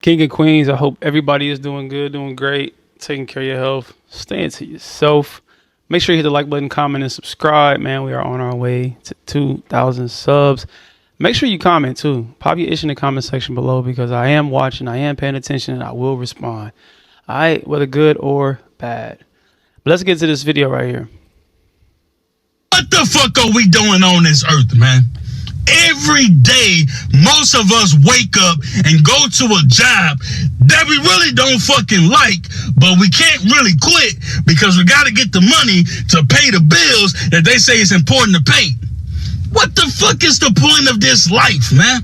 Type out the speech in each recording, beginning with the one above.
King and Queens, I hope everybody is doing good, doing great, taking care of your health, staying to yourself. Make sure you hit the like button, comment, and subscribe, man. We are on our way to 2,000 subs. Make sure you comment too. Pop your issue in the comment section below because I am watching, I am paying attention, and I will respond. All right, whether good or bad. But let's get to this video right here. What the fuck are we doing on this earth, man? Every day, most of us wake up and go to a job that we really don't fucking like, but we can't really quit because we got to get the money to pay the bills that they say is important to pay. What the fuck is the point of this life, man?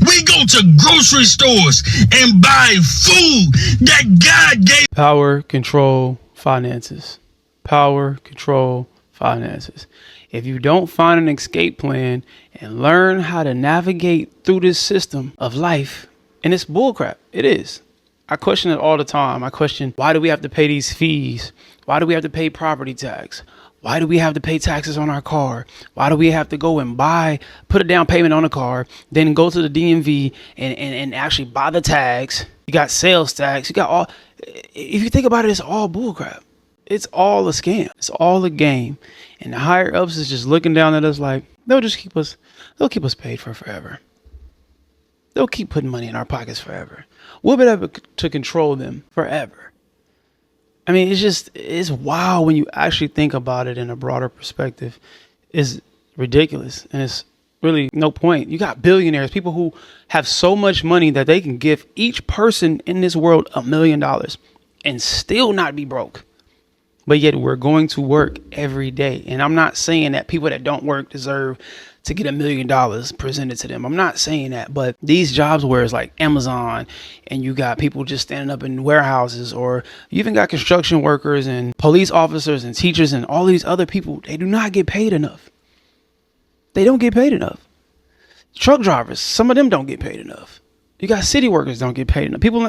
We go to grocery stores and buy food that God gave. Power, control, finances. Power, control, finances. If you don't find an escape plan and learn how to navigate through this system of life, and it's bullcrap, it is. I question it all the time. I question, why do we have to pay these fees? Why do we have to pay property tax? Why do we have to pay taxes on our car? Why do we have to go and put a down payment on a car, then go to the DMV and actually buy the tags? You got sales tax. You got all. If you think about it, it's all bullcrap. It's all a scam. It's all a game. And the higher ups is just looking down at us like they'll keep us paid for forever. They'll keep putting money in our pockets forever. We'll be able to control them forever. I mean, it's wild when you actually think about it in a broader perspective. It's ridiculous. And it's really no point. You got billionaires, people who have so much money that they can give each person in this world $1 million and still not be broke. But yet we're going to work every day. And I'm not saying that people that don't work deserve to get $1 million presented to them. I'm not saying that. But these jobs where it's like Amazon and you got people just standing up in warehouses, or you even got construction workers and police officers and teachers and all these other people, they do not get paid enough. They don't get paid enough. Truck drivers, some of them don't get paid enough. You got city workers don't get paid enough. People,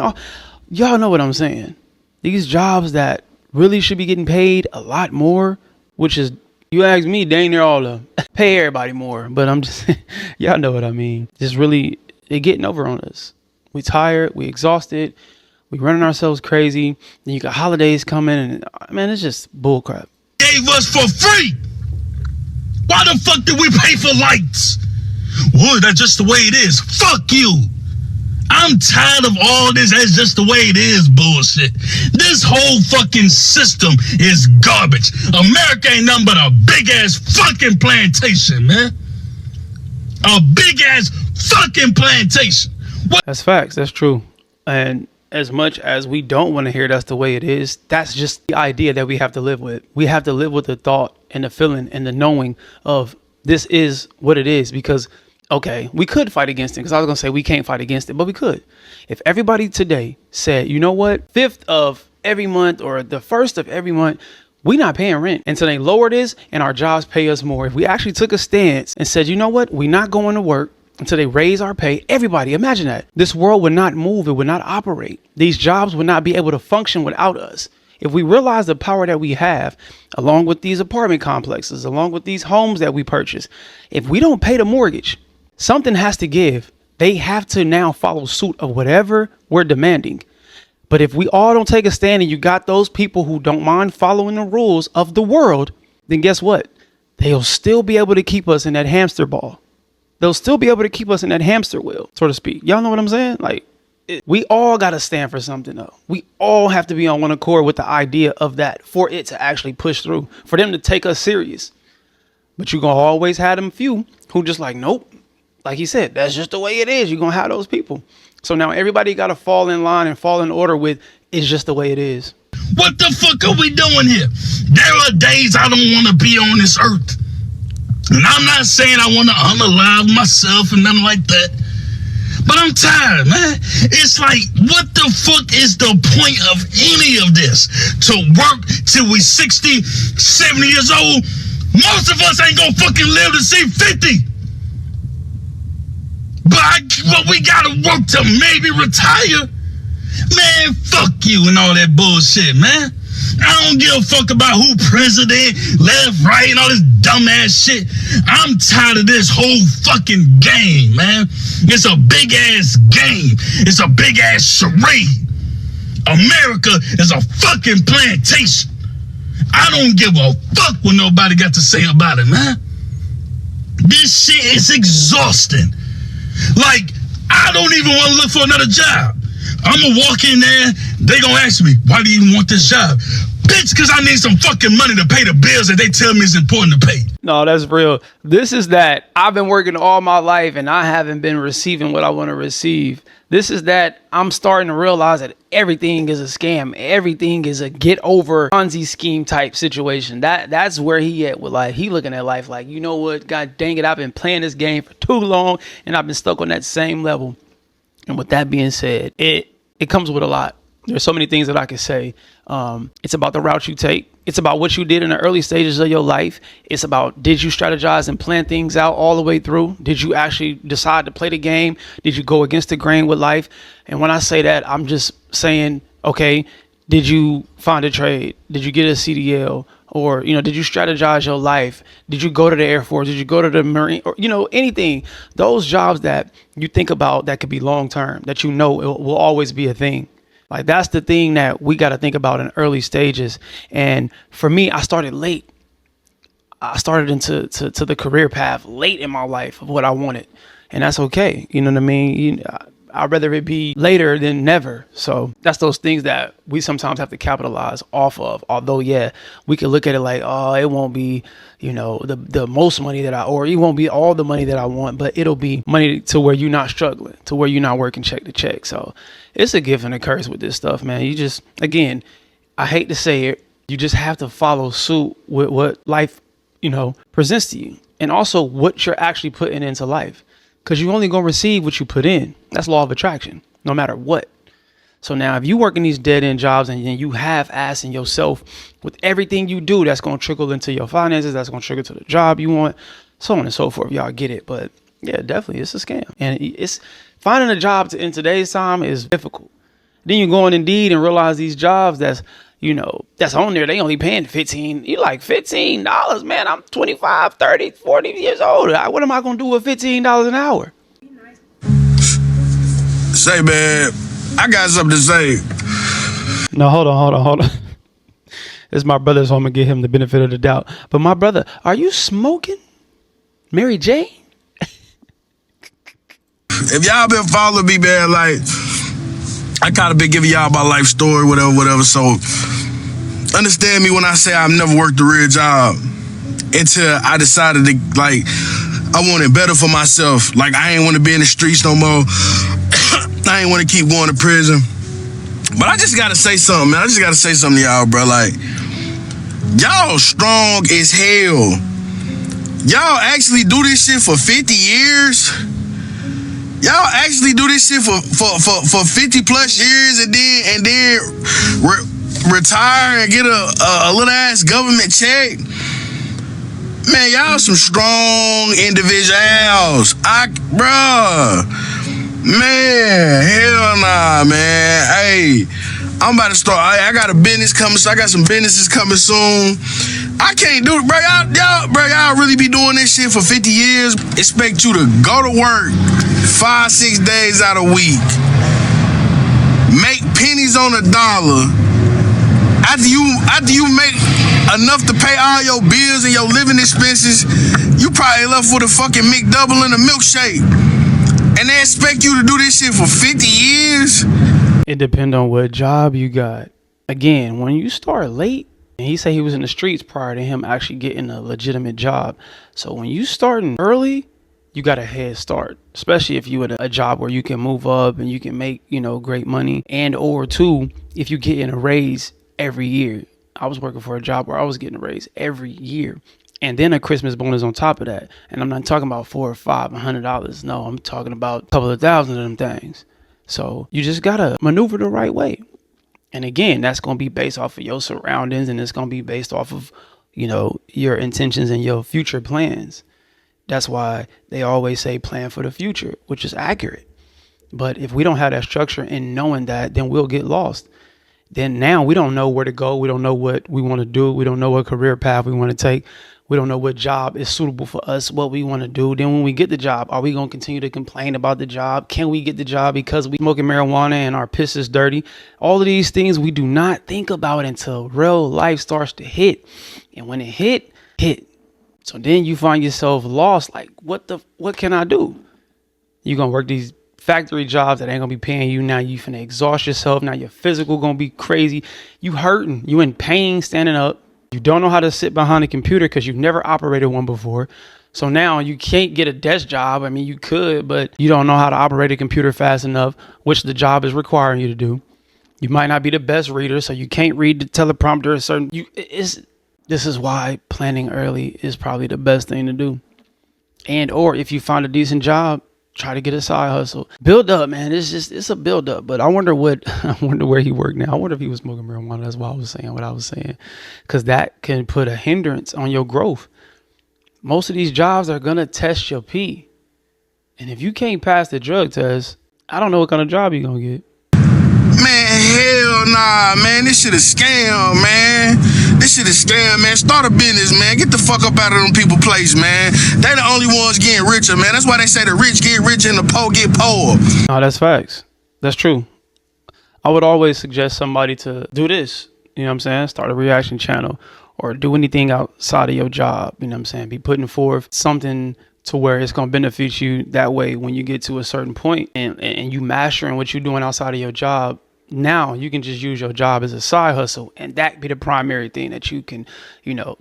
y'all know what I'm saying. These jobs that really should be getting paid a lot more, which is, you ask me, dang near all to pay everybody more. But I'm just, y'all know what I mean. Just really, they're getting over on us. We tired, we exhausted, we running ourselves crazy. Then you got holidays coming, and man, it's just bullcrap. Gave us for free. Why the fuck did we pay for lights? Well, that's just the way it is. Fuck you. I'm tired of all this. That's just the way it is bullshit. This whole fucking system is garbage. America ain't nothing but a big ass fucking plantation, man. A big ass fucking plantation. What? That's facts. That's true. And as much as we don't want to hear that's the way it is, that's just the idea that we have to live with. We have to live with the thought and the feeling and the knowing of this is what it is. Because okay, we could fight against it, because I was going to say we can't fight against it, but we could. If everybody today said, you know what, 5th of every month or the 1st of every month, we not paying rent until they lower this and our jobs pay us more. If we actually took a stance and said, you know what, we not going to work until they raise our pay. Everybody, imagine that. This world would not move. It would not operate. These jobs would not be able to function without us. If we realize the power that we have, along with these apartment complexes, along with these homes that we purchase, if we don't pay the mortgage, something has to give. They have to now follow suit of whatever we're demanding. But if we all don't take a stand and you got those people who don't mind following the rules of the world, then guess what? They'll still be able to keep us in that hamster ball. They'll still be able to keep us in that hamster wheel, so to speak. Y'all know what I'm saying? Like, we all got to stand for something, though. We all have to be on one accord with the idea of that for it to actually push through, for them to take us serious. But you're going to always have them few who just like, nope. Like he said, that's just the way it is. You're going to have those people. So now everybody got to fall in line and fall in order with, it's just the way it is. What the fuck are we doing here? There are days I don't want to be on this earth. And I'm not saying I want to unalive myself and nothing like that. But I'm tired, man. It's like, what the fuck is the point of any of this? To work till we 60, 70 years old? Most of us ain't going to fucking live to see 50. But we gotta work to maybe retire. Man, fuck you and all that bullshit, man. I don't give a fuck about who president, left, right, and all this dumbass shit. I'm tired of this whole fucking game, man. It's a big ass game. It's a big ass charade. America is a fucking plantation. I don't give a fuck what nobody got to say about it, man. This shit is exhausting. Like, I don't even want to look for another job. I'm gonna walk in there, they gonna ask me, why do you even want this job? Bitch, because I need some fucking money to pay the bills that they tell me is important to pay. No, that's real. This is that I've been working all my life and I haven't been receiving what I want to receive. This is that I'm starting to realize that everything is a scam. Everything is a get over Ponzi scheme type situation. That's where he at with life. He looking at life like, you know what? God dang it, I've been playing this game for too long and I've been stuck on that same level. And with that being said, it comes with a lot. There's so many things that I could say. It's about the route you take. It's about what you did in the early stages of your life. It's about, did you strategize and plan things out all the way through? Did you actually decide to play the game? Did you go against the grain with life? And when I say that, I'm just saying, okay, did you find a trade? Did you get a CDL? Or, did you strategize your life? Did you go to the Air Force? Did you go to the Marine? Or, anything. Those jobs that you think about that could be long term, that it will always be a thing. Like, that's the thing that we got to think about in early stages. And for me, I started late. I started into the career path late in my life of what I wanted. And that's okay. You know what I mean? I'd rather it be later than never. So that's those things that we sometimes have to capitalize off of. Although, yeah, we can look at it like, oh, it won't be, the most money or it won't be all the money that I want, but it'll be money to where you're not struggling, to where you're not working check to check. So it's a gift and a curse with this stuff, man. You just, again, I hate to say it, you just have to follow suit with what life, presents to you. And also what you're actually putting into life. Because you're only going to receive what you put in. That's law of attraction, no matter what. So now if you work in these dead end jobs and you half-assing yourself with everything you do, that's going to trickle into your finances. That's going to trickle to the job you want, so on and so forth. Y'all get it. But yeah, definitely, it's a scam. And it's finding a job in today's time is difficult. Then you go on Indeed and realize these jobs that's on there, they only paying $15. You're like, $15, man, I'm 25, 30, 40 years old. What am I going to do with $15 an hour? Say, man, I got something to say. No, hold on. This is my brother, so I'm going to give him the benefit of the doubt. But my brother, are you smoking Mary Jane? If y'all been following me, man, like, I kind of been giving y'all my life story, whatever. So understand me when I say I've never worked a real job until I decided to, like, I wanted better for myself. Like, I ain't want to be in the streets no more. I ain't want to keep going to prison. But I just got to say something, man. I just got to say something to y'all, bro. Like, y'all strong as hell. Y'all actually do this shit for 50 years? Y'all actually do this shit for 50 plus years and then retire and get a little ass government check? Man, y'all some strong individuals. Man, hell nah, man. Hey, I'm about to start. I got a business coming, so I got some businesses coming soon. I can't do it, bro. Y'all really be doing this shit for 50 years. Expect you to go to work 5-6 days out a week, make pennies on a dollar. After you make enough to pay all your bills and your living expenses, you probably left with a fucking McDouble and a milkshake. And they expect you to do this shit for 50 years? It depends on what job you got. Again, when you start late, and he said he was in the streets prior to him actually getting a legitimate job. So when you starting early, you got a head start, especially if you in a job where you can move up and you can make, great money. And or two, if you get in a raise every year. I was working for a job where I was getting a raise every year. And then a Christmas bonus on top of that. And I'm not talking about $400 or $500. No, I'm talking about a couple of thousand of them things. So you just got to maneuver the right way. And again, that's going to be based off of your surroundings, and it's going to be based off of, your intentions and your future plans. That's why they always say plan for the future, which is accurate. But if we don't have that structure and knowing that, then we'll get lost. then now we don't know where to go. We don't know what we want to do. We don't know what career path we want to take. We don't know what job is suitable for us, what we want to do. Then when we get the job, are we going to continue to complain about the job? Can we get the job because we smoking marijuana and our piss is dirty? All of these things we do not think about until real life starts to hit. And when it hit. So then you find yourself lost. Like, what can I do? You're going to work these factory jobs that ain't going to be paying you. Now you finna exhaust yourself. Now your physical going to be crazy. You hurting. You in pain standing up. You don't know how to sit behind a computer because you've never operated one before. So now you can't get a desk job. I mean, you could, but you don't know how to operate a computer fast enough, which the job is requiring you to do. You might not be the best reader, so you can't read the teleprompter. This is why planning early is probably the best thing to do. And or if you find a decent job, try to get a side hustle. Build up, man. It's a build up. But I wonder where he worked now. I wonder if he was smoking marijuana. That's why I was saying what I was saying. Because that can put a hindrance on your growth. Most of these jobs are going to test your P. And if you can't pass the drug test, I don't know what kind of job you're going to get. Man, hell nah, man. This shit is scam, man. This shit is scam, man. Start a business, man. Get the fuck up out of them people place, man. They the only ones getting richer, man. That's why they say the rich get richer and the poor get poor. No, that's facts. That's true. I would always suggest somebody to do this. You know what I'm saying? Start a reaction channel or do anything outside of your job. You know what I'm saying? Be putting forth something to where it's going to benefit you that way when you get to a certain point and you mastering what you're doing outside of your job. Now you can just use your job as a side hustle and that be the primary thing that you can,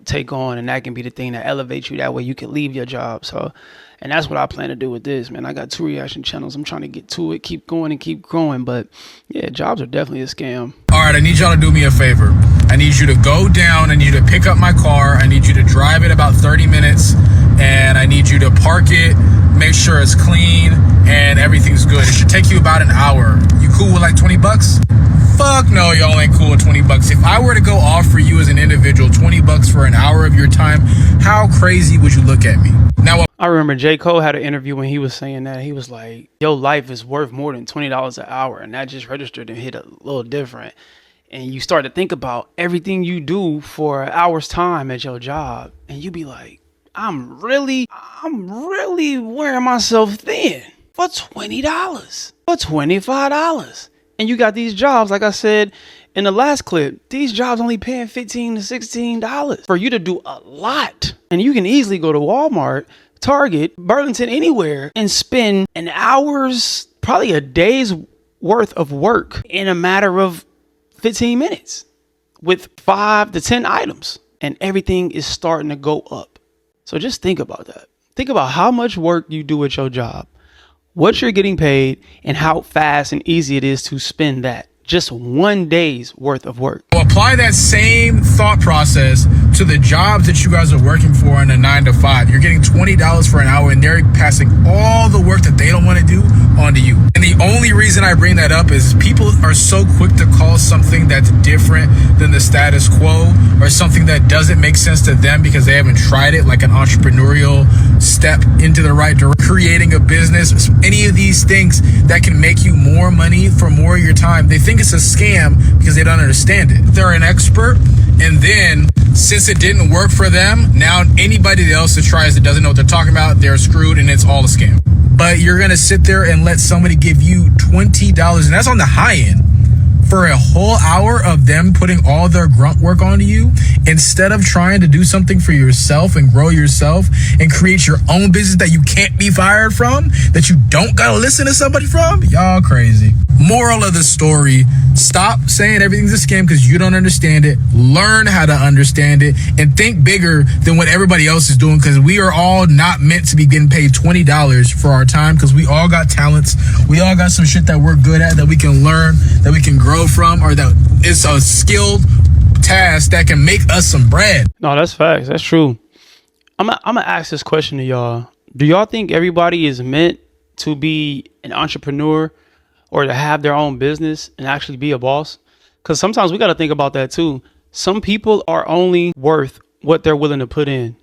take on. And that can be the thing that elevates you. That way you can leave your job. So, and that's what I plan to do with this, man. I got 2 reaction channels. I'm trying to get to it, keep going and keep growing. But yeah, jobs are definitely a scam. All right, I need y'all to do me a favor. I need you to go down. I need you to pick up my car. I need you to drive it about 30 minutes. And I need you to park it, make sure it's clean and everything's good. It should take you about an hour. You cool with like $20? Fuck no, y'all ain't cool with $20. If I were to go offer you as an individual $20 for an hour of your time, how crazy would you look at me? Now, I remember J. Cole had an interview when he was saying that. He was like, your life is worth more than $20 an hour. And that just registered and hit a little different. And you start to think about everything you do for an hour's time at your job. And you be like, I'm really wearing myself thin for $20, for $25. And you got these jobs, like I said in the last clip, these jobs only paying $15 to $16 for you to do a lot. And you can easily go to Walmart, Target, Burlington, anywhere and spend an hour's, probably a day's worth of work in a matter of 15 minutes with 5 to 10 items. And everything is starting to go up. So just think about that. Think about how much work you do at your job, what you're getting paid, and how fast and easy it is to spend that. Just one day's worth of work. apply that same thought process to the jobs that you guys are working for in a 9 to 5. You're getting $20 for an hour and they're passing all the work that they don't want to do onto you. And the only reason I bring that up is people are so quick to call something that's different than the status quo or something that doesn't make sense to them because they haven't tried it, like an entrepreneurial step into the right direction, creating a business, any of these things that can make you more money for more of your time. They think it's a scam because they don't understand it. They're an expert, and then since it didn't work for them, now anybody else that tries that doesn't know what they're talking about, they're screwed and it's all a scam. But you're gonna sit there and let somebody give you $20, and that's on the high end, for a whole hour of them putting all their grunt work onto you, instead of trying to do something for yourself and grow yourself and create your own business that you can't be fired from, that you don't gotta listen to somebody from. Y'all crazy. Moral of the story, stop saying everything's a scam because you don't understand it. Learn how to understand it and think bigger than what everybody else is doing, because we are all not meant to be getting paid $20 for our time, because we all got talents. We all got some shit that we're good at, that we can learn, that we can grow from, or that it's a skilled task that can make us some bread. No, that's facts. That's true. I'm gonna ask this question to y'all. Do y'all think everybody is meant to be an entrepreneur or to have their own business and actually be a boss? Because sometimes we got to think about that too. Some people are only worth what they're willing to put in.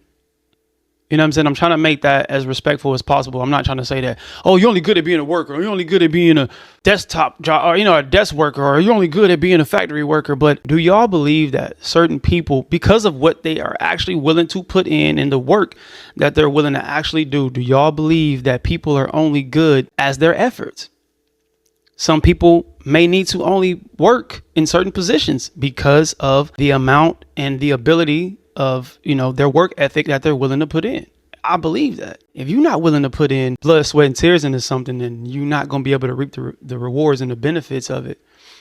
You know what I'm saying? I'm trying to make that as respectful as possible. I'm not trying to say that, oh, you're only good at being a worker, or you're only good at being a desktop job, or, a desk worker, or you're only good at being a factory worker. But do y'all believe that certain people, because of what they are actually willing to put in the work that they're willing to actually do y'all believe that people are only good as their efforts? Some people may need to only work in certain positions because of the amount and the ability of, their work ethic that they're willing to put in. I believe that. If you're not willing to put in blood, sweat, and tears into something, then you're not going to be able to reap the rewards and the benefits of it.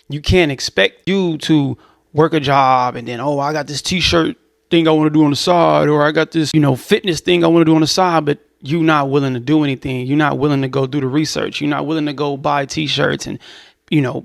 You can't expect you to work a job and then, I got this t-shirt thing I want to do on the side, or I got this, fitness thing I want to do on the side, but you're not willing to do anything. You're not willing to go do the research. You're not willing to go buy t-shirts and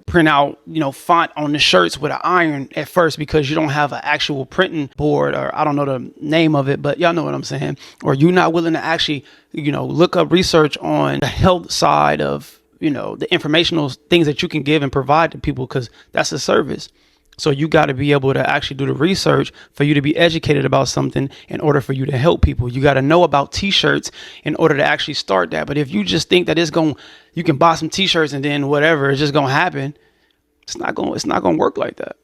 print out, font on the shirts with an iron at first because you don't have an actual printing board, or I don't know the name of it, but y'all know what I'm saying. Or you're not willing to actually, look up research on the health side of, the informational things that you can give and provide to people, because that's a service. So you got to be able to actually do the research for you to be educated about something in order for you to help people. You got to know about t-shirts in order to actually start that. But if you just think that you can buy some t-shirts and then whatever, it's just going to happen, it's not going to work like that.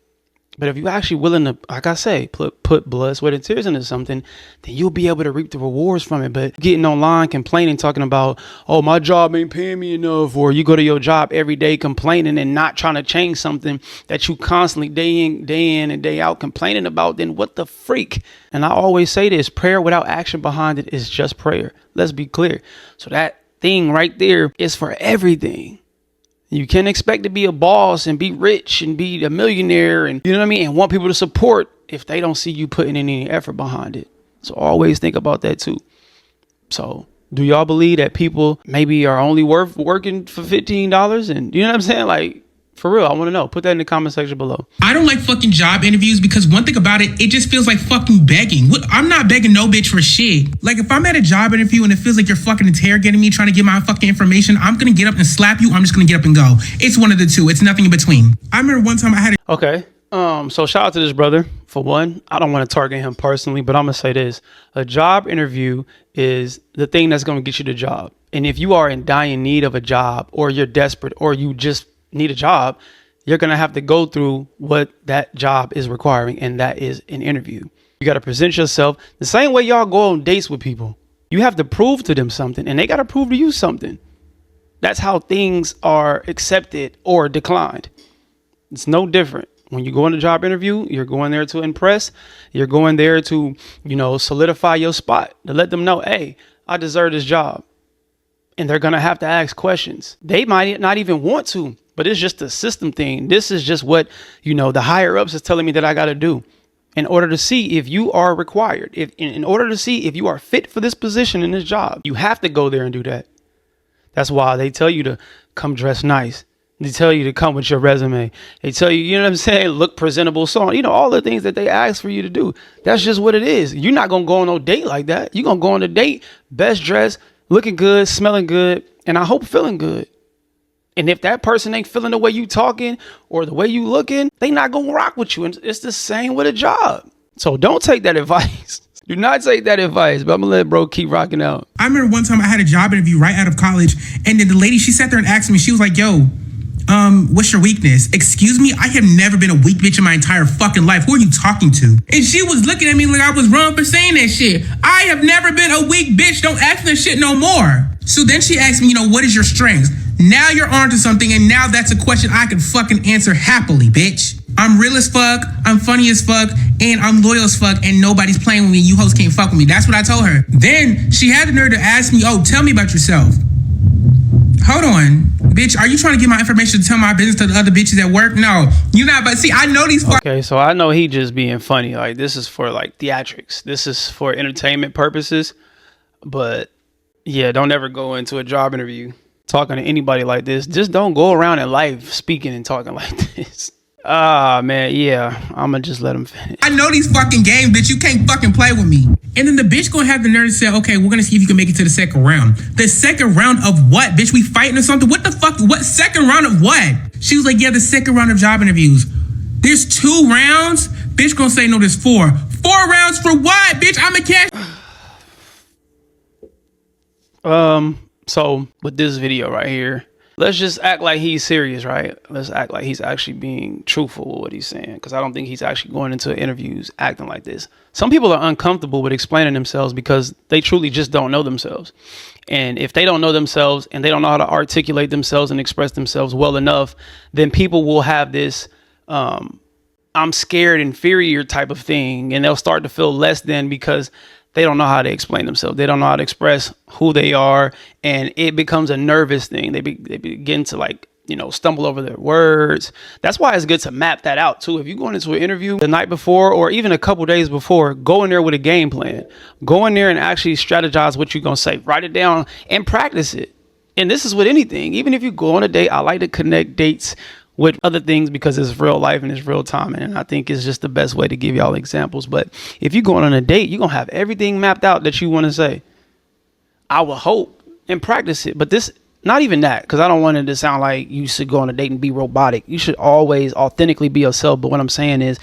But if you're actually willing to, like I say, put blood, sweat, and tears into something, then you'll be able to reap the rewards from it. But getting online, complaining, talking about, oh, my job ain't paying me enough, or you go to your job every day complaining and not trying to change something that you constantly day in and day out complaining about, then what the freak? And I always say this, prayer without action behind it is just prayer. Let's be clear. So that thing right there is for everything. You can't expect to be a boss and be rich and be a millionaire and, and want people to support if they don't see you putting in any effort behind it. So always think about that too. So do y'all believe that people maybe are only worth working for $15? And you know what I'm saying? Like, for real, I want to know. Put that in the comment section below. I don't like fucking job interviews because one thing about it just feels like fucking begging. I'm not begging no bitch for shit. Like, if I'm at a job interview and it feels like you're fucking interrogating me, trying to get my fucking information, I'm going to get up and slap you. I'm just going to get up and go. It's one of the two. It's nothing in between. I remember one time I had a... Okay. So shout out to this brother. For one, I don't want to target him personally, but I'm going to say this. A job interview is the thing that's going to get you the job. And if you are in dire need of a job, or you're desperate, or you just need a job, you're going to have to go through what that job is requiring, and that is an interview. You got to present yourself the same way y'all go on dates with people. You have to prove to them something, and they got to prove to you something. That's how things are accepted or declined. It's no different. When you go on a job interview, you're going there to impress. You're going there to, solidify your spot, to let them know, hey, I deserve this job. And they're going to have to ask questions. They might not even want to, but it's just a system thing. This is just what, the higher ups is telling me that I got to do in order to see if you are required. In order to see if you are fit for this position in this job, you have to go there and do that. That's why they tell you to come dress nice. They tell you to come with your resume. They tell you, you know what I'm saying, look presentable, so on. All the things that they ask for you to do. That's just what it is. You're not going to go on no date like that. You're going to go on a date, best dressed, looking good, smelling good, and I hope feeling good. And if that person ain't feeling the way you talking or the way you looking, they not going to rock with you. And it's the same with a job. So don't take that advice. Do not take that advice, but I'm going to let bro keep rocking out. I remember one time I had a job interview right out of college, and then the lady, she sat there and asked me, she was like, yo, what's your weakness? Excuse me? I have never been a weak bitch in my entire fucking life. Who are you talking to? And she was looking at me like I was wrong for saying that shit. I have never been a weak bitch. Don't ask me that shit no more. So then she asked me, what is your strength? Now you're on to something, and now that's a question I can fucking answer happily, bitch. I'm real as fuck, I'm funny as fuck, and I'm loyal as fuck, and nobody's playing with me. You hoes can't fuck with me. That's what I told her. Then she had the nerve to ask me, tell me about yourself. Hold on, bitch. Are you trying to get my information to tell my business to the other bitches at work? No, you're not. But see, I know these. Okay, so I know he just being funny. Like, this is for like theatrics. This is for entertainment purposes. But yeah, don't ever go into a job interview talking to anybody like this. Just don't go around in life speaking and talking like this. Man, yeah, I'm gonna just let him finish. I know these fucking games, bitch. You can't fucking play with me. And then the bitch gonna have the nerve to say, okay, we're gonna see if you can make it to the second round. The second round of what, bitch? We fighting or something? What the fuck? What second round of what? She was like, yeah, the second round of job interviews. There's 2 rounds? Bitch gonna say, no, there's 4. 4 rounds for what, bitch? I'm a cash. So with this video right here, let's just act like he's serious, right? Let's act like he's actually being truthful with what he's saying, because I don't think he's actually going into interviews acting like this. Some people are uncomfortable with explaining themselves because they truly just don't know themselves. And if they don't know themselves and they don't know how to articulate themselves and express themselves well enough, then people will have this I'm scared, inferior type of thing, and they'll start to feel less than because they don't know how to explain themselves. They don't know how to express who they are, and it becomes a nervous thing. They begin to, like, you know, stumble over their words. That's why it's good to map that out too. If you're going into an interview the night before or even a couple days before, go in there with a game plan. Go in there and actually strategize what you're going to say. Write it down and practice it. And this is with anything. Even if you go on a date, I like to connect dates with other things because it's real life and it's real time. And I think it's just the best way to give y'all examples. But if you're going on a date, you're going to have everything mapped out that you want to say. I will hope and practice it. But this, not even that, because I don't want it to sound like you should go on a date and be robotic. You should always authentically be yourself. But what I'm saying is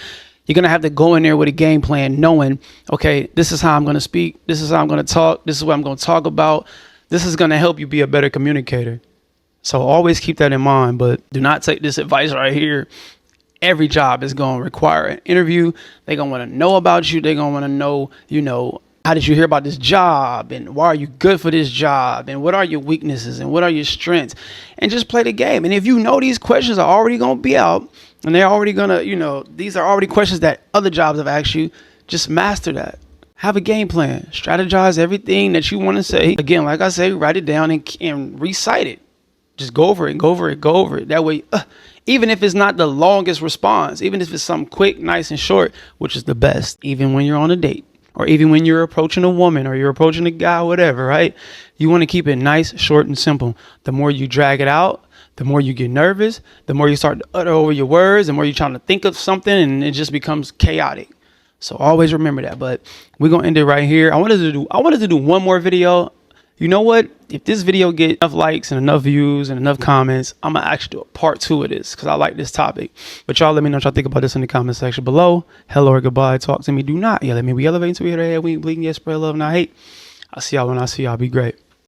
you're going to have to go in there with a game plan knowing, okay, this is how I'm going to speak. This is how I'm going to talk. This is what I'm going to talk about. This is going to help you be a better communicator. So always keep that in mind, but do not take this advice right here. Every job is going to require an interview. They're going to want to know about you. They're going to want to know, you know, how did you hear about this job? And why are you good for this job? And what are your weaknesses? And what are your strengths? And just play the game. And if you know these questions are already going to be out and they're already going to, you know, these are already questions that other jobs have asked you, just master that. Have a game plan. Strategize everything that you want to say. Again, like I say, write it down and recite it. Just go over it and go over it, go over it. That way, even if it's not the longest response, even if it's something quick, nice and short, which is the best, even when you're on a date or even when you're approaching a woman or you're approaching a guy, whatever, right? You want to keep it nice, short and simple. The more you drag it out, the more you get nervous, the more you start to utter over your words, the more you're trying to think of something and it just becomes chaotic. So always remember that. But we're going to end it right here. I wanted to do one more video. You know what? If this video get enough likes and enough views and enough comments, I'm going to actually do a part 2 of this because I like this topic. But y'all let me know what y'all think about this in the comment section below. Hello or goodbye. Talk to me. Do not yell at me. We elevate until we hit our head. We bleeding. Yes, spread love, not hate. I'll see y'all when I see y'all. Be great.